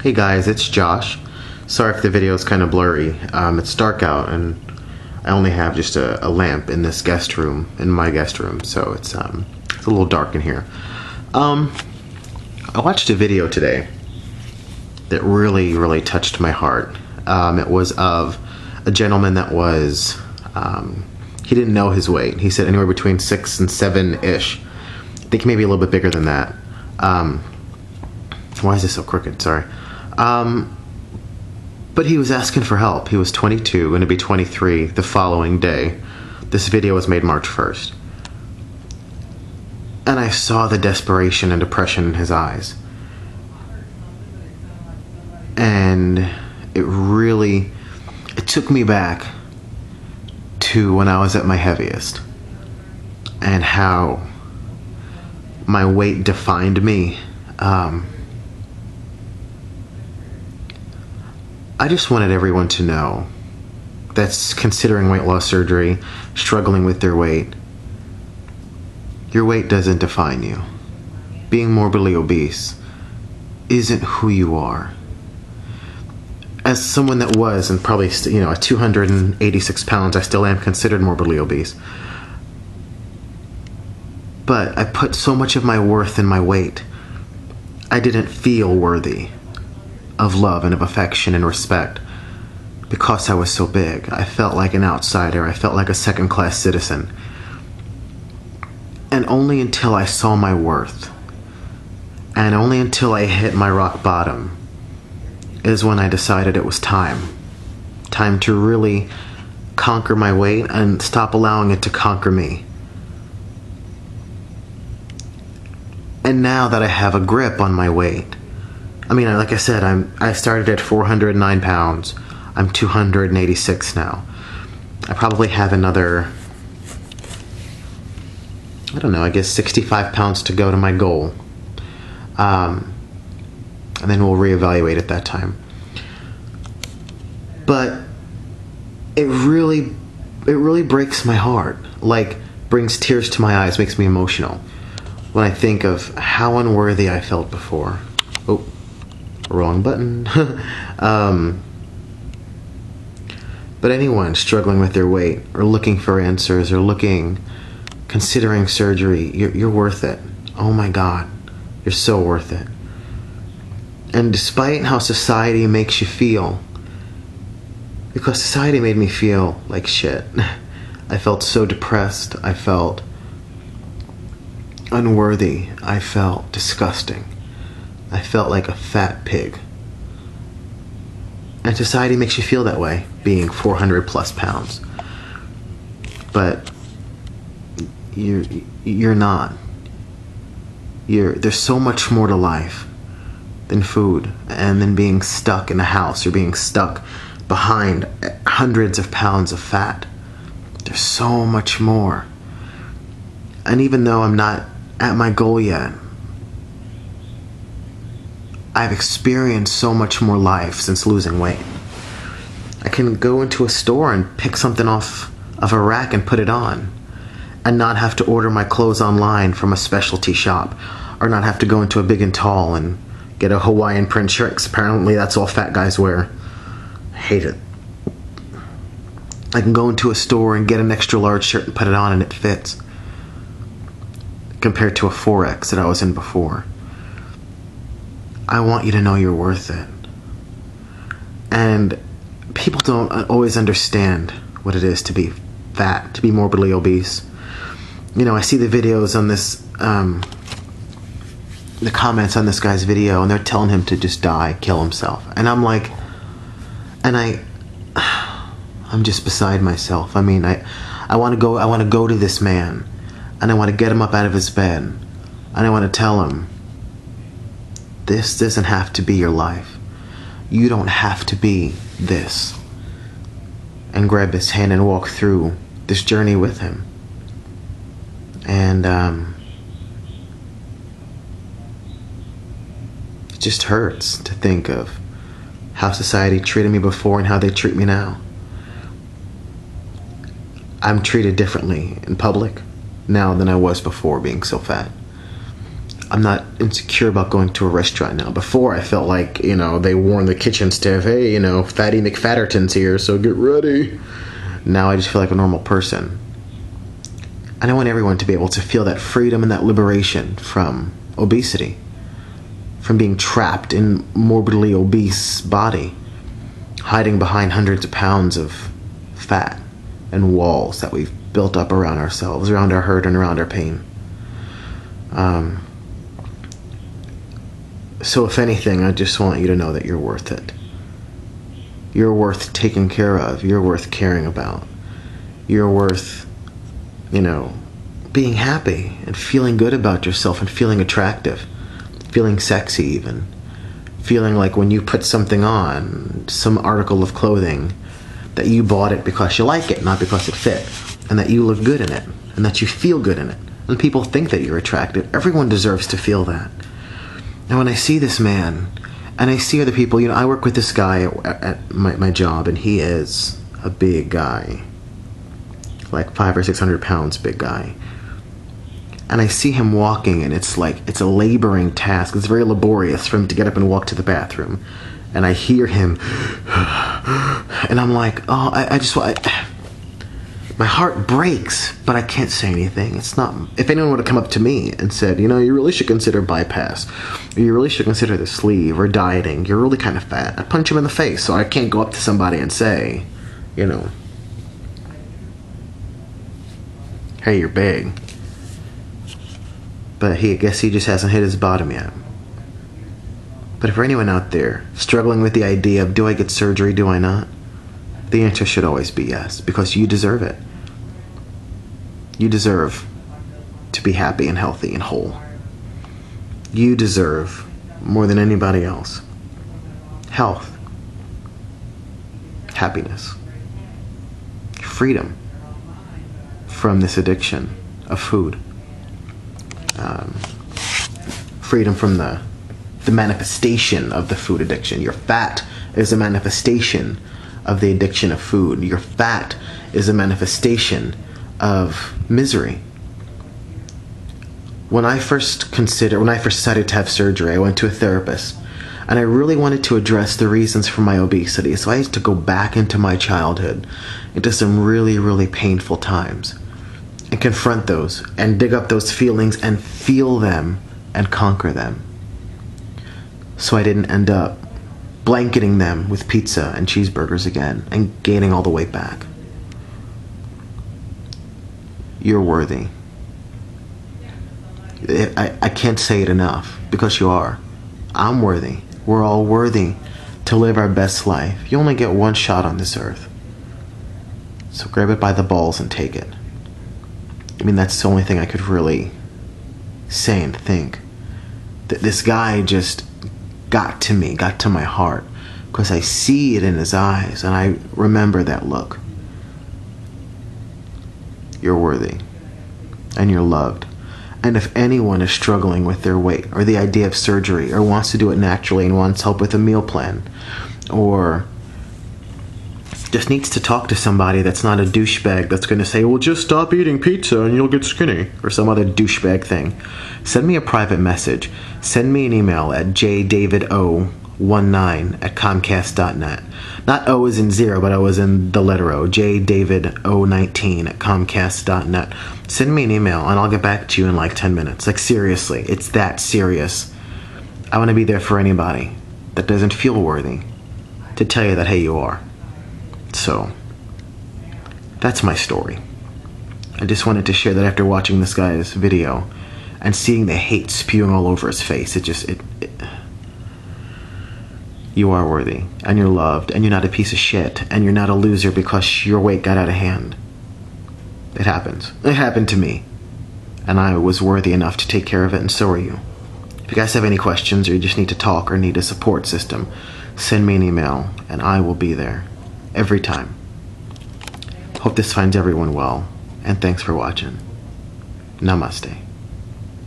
Hey guys, it's Josh. Sorry if the video is kind of blurry. It's dark out and I only have just a lamp in this guest room, in my guest room, so it's a little dark in here. I watched a video today that really touched my heart. It was of a gentleman that was, he didn't know his weight. He said anywhere between 6 and 7-ish. I think maybe a little bit bigger than that. Why is this so crooked? Sorry. But he was asking for help. He was 22, going to be 23 the following day. This video was made March 1st. And I saw the desperation and depression in his eyes. And it took me back to when I was at my heaviest. And how my weight defined me. I just wanted everyone to know that's considering weight loss surgery, struggling with their weight. Your weight doesn't define you. Being morbidly obese isn't who you are. As someone that was, and probably, at 286 pounds, I still am considered morbidly obese. But I put so much of my worth in my weight. I didn't feel worthy of love and of affection and respect because I was so big. I felt like an outsider. I felt like a second-class citizen. And only until I saw my worth, and only until I hit my rock bottom, is when I decided it was time. Time to really conquer my weight and stop allowing it to conquer me. And now that I have a grip on my weight, like I said, I started at 409 pounds. I'm 286 now. I probably have another, I guess 65 pounds to go to my goal. And then we'll reevaluate at that time. But it really breaks my heart. Like, brings tears to my eyes, makes me emotional when I think of how unworthy I felt before. Oh. Wrong button. But anyone struggling with their weight or looking for answers or considering surgery, you're worth it. Oh my God, you're so worth it. And despite how society makes you feel, because society made me feel like shit. I felt so depressed. I felt unworthy. I felt disgusting. I felt like a fat pig. And society makes you feel that way, being 400 plus pounds. But you're not. There's so much more to life than food and than being stuck in a house or being stuck behind hundreds of pounds of fat. There's so much more. And even though I'm not at my goal yet, I've experienced so much more life since losing weight. I can go into a store and pick something off of a rack and put it on, and not have to order my clothes online from a specialty shop, or not have to go into a Big and Tall and get a Hawaiian print shirt, 'cause apparently that's all fat guys wear. I hate it. I can go into a store and get an extra large shirt and put it on and it fits, compared to a 4X that I was in before. I want you to know you're worth it. And people don't always understand what it is to be fat, to be morbidly obese. I see the videos on this, the comments on this guy's video, and they're telling him to just die, kill himself. And I'm like, I'm just beside myself. I want to go to this man, and I want to get him up out of his bed, and I want to tell him, this doesn't have to be your life. You don't have to be this. And grab his hand and walk through this journey with him. And it just hurts to think of how society treated me before and how they treat me now. I'm treated differently in public now than I was before being so fat. I'm not insecure about going to a restaurant now. Before, I felt like, you know, they warned the kitchen staff, hey, you know, Fatty McFatterton's here, so get ready. Now I just feel like a normal person. And I want everyone to be able to feel that freedom and that liberation from obesity, from being trapped in morbidly obese body, hiding behind hundreds of pounds of fat and walls that we've built up around ourselves, around our hurt and around our pain. So if anything, I just want you to know that you're worth it. You're worth taking care of. You're worth caring about. You're worth, you know, being happy and feeling good about yourself and feeling attractive, feeling sexy even, feeling like when you put something on, some article of clothing, that you bought it because you like it, not because it fit, and that you look good in it, and that you feel good in it, and people think that you're attractive. Everyone deserves to feel that. And when I see this man, and I see other people, you know, I work with this guy at my job, and he is a big guy, like 500 or 600 pounds big guy. And I see him walking, and it's like, it's a laboring task. It's very laborious for him to get up and walk to the bathroom. And I hear him, and I'm like, oh, I just want, my heart breaks, but I can't say anything. It's not, if anyone would have come up to me and said, you know, you really should consider bypass, or you really should consider the sleeve, or dieting, you're really kind of fat, I'd punch him in the face. So I can't go up to somebody and say, you know, hey, you're big. But I guess he just hasn't hit his bottom yet. But for anyone out there struggling with the idea of, do I get surgery, do I not? The answer should always be yes, because you deserve it. You deserve to be happy and healthy and whole. You deserve, more than anybody else, health, happiness, freedom from this addiction of food, freedom from the manifestation of the food addiction. Your fat is a manifestation of the addiction of food. Your fat is a manifestation of misery. When I first decided to have surgery, I went to a therapist, and I really wanted to address the reasons for my obesity. So I had to go back into my childhood, into some really, really painful times, and confront those, and dig up those feelings, and feel them, and conquer them. So I didn't end up blanketing them with pizza and cheeseburgers again, and gaining all the weight back. You're worthy. I can't say it enough, because you are. I'm worthy. We're all worthy to live our best life. You only get one shot on this earth. So grab it by the balls and take it. I mean, that's the only thing I could really say and think. That this guy just got to me, got to my heart, because I see it in his eyes, and I remember that look. You're worthy, and you're loved. And if anyone is struggling with their weight, or the idea of surgery, or wants to do it naturally and wants help with a meal plan, or just needs to talk to somebody that's not a douchebag that's going to say, well, just stop eating pizza and you'll get skinny, or some other douchebag thing, send me a private message. Send me an email at jdavido19@comcast.net. Not O as in zero, but O as in the letter O. jdavido19@comcast.net. Send me an email, and I'll get back to you in like 10 minutes. Like, seriously, it's that serious. I want to be there for anybody that doesn't feel worthy to tell you that, hey, you are. So, that's my story. I just wanted to share that after watching this guy's video and seeing the hate spewing all over his face. You are worthy, and you're loved, and you're not a piece of shit, and you're not a loser because your weight got out of hand. It happens. It happened to me, and I was worthy enough to take care of it, and so are you. If you guys have any questions, or you just need to talk, or need a support system, send me an email, and I will be there every time. Hope this finds everyone well, and thanks for watching. Namaste.